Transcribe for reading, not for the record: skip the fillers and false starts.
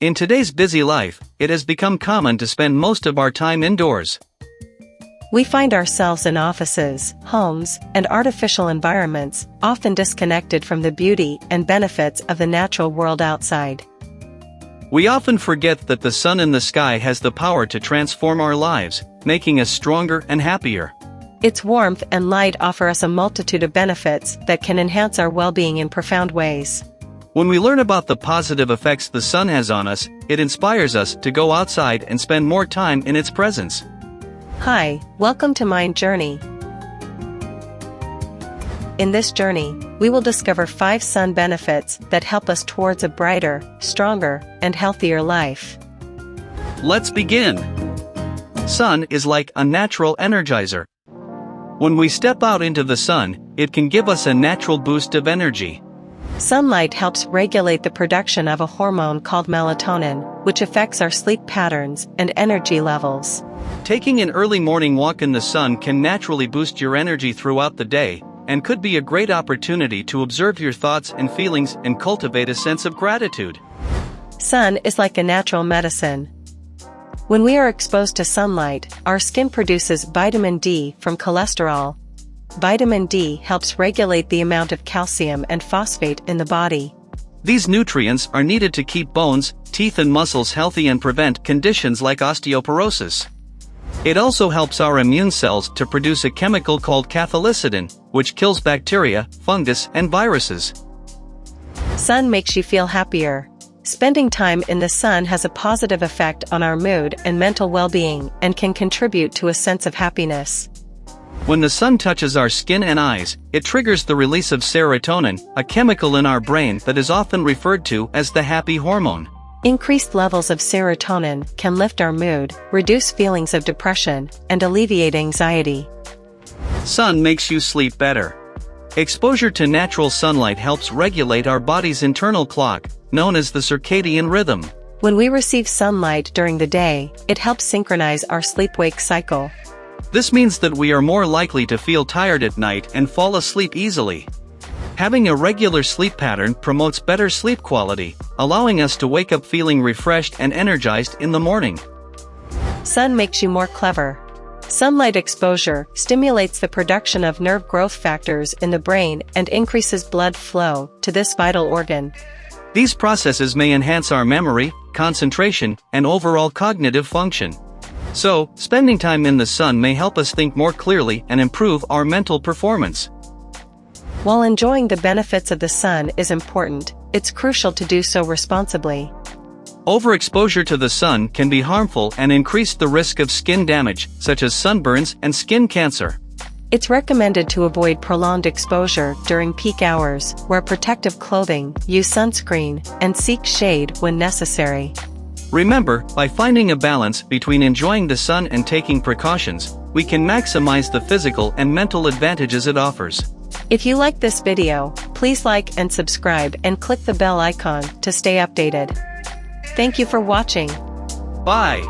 In today's busy life, it has become common to spend most of our time indoors. We find ourselves in offices, homes, and artificial environments, often disconnected from the beauty and benefits of the natural world outside. We often forget that the sun in the sky has the power to transform our lives, making us stronger and happier. Its warmth and light offer us a multitude of benefits that can enhance our well-being in profound ways. When we learn about the positive effects the sun has on us, it inspires us to go outside and spend more time in its presence. Hi, welcome to Mind Journey. In this journey, we will discover 5 sun benefits that help us towards a brighter, stronger, and healthier life. Let's begin. Sun is like a natural energizer. When we step out into the sun, it can give us a natural boost of energy. Sunlight helps regulate the production of a hormone called melatonin, which affects our sleep patterns and energy levels. Taking an early morning walk in the sun can naturally boost your energy throughout the day, and could be a great opportunity to observe your thoughts and feelings and cultivate a sense of gratitude. Sun is like a natural medicine. When we are exposed to sunlight, our skin produces vitamin D from cholesterol. Vitamin D helps regulate the amount of calcium and phosphate in the body. These nutrients are needed to keep bones, teeth and muscles healthy and prevent conditions like osteoporosis. It also helps our immune cells to produce a chemical called cathelicidin, which kills bacteria, fungus, and viruses. Sun makes you feel happier. Spending time in the sun has a positive effect on our mood and mental well-being and can contribute to a sense of happiness. When the sun touches our skin and eyes, it triggers the release of serotonin, a chemical in our brain that is often referred to as the happy hormone. Increased levels of serotonin can lift our mood, reduce feelings of depression, and alleviate anxiety. Sun makes you sleep better. Exposure to natural sunlight helps regulate our body's internal clock, known as the circadian rhythm. When we receive sunlight during the day, it helps synchronize our sleep-wake cycle. This means that we are more likely to feel tired at night and fall asleep easily. Having a regular sleep pattern promotes better sleep quality, allowing us to wake up feeling refreshed and energized in the morning. Sun makes you more clever. Sunlight exposure stimulates the production of nerve growth factors in the brain and increases blood flow to this vital organ. These processes may enhance our memory, concentration, and overall cognitive function. So, spending time in the sun may help us think more clearly and improve our mental performance. While enjoying the benefits of the sun is important, it's crucial to do so responsibly. Overexposure to the sun can be harmful and increase the risk of skin damage, such as sunburns and skin cancer. It's recommended to avoid prolonged exposure during peak hours, wear protective clothing, use sunscreen, and seek shade when necessary. Remember, by finding a balance between enjoying the sun and taking precautions, we can maximize the physical and mental advantages it offers. If you like this video, please like and subscribe and click the bell icon to stay updated. Thank you for watching. Bye.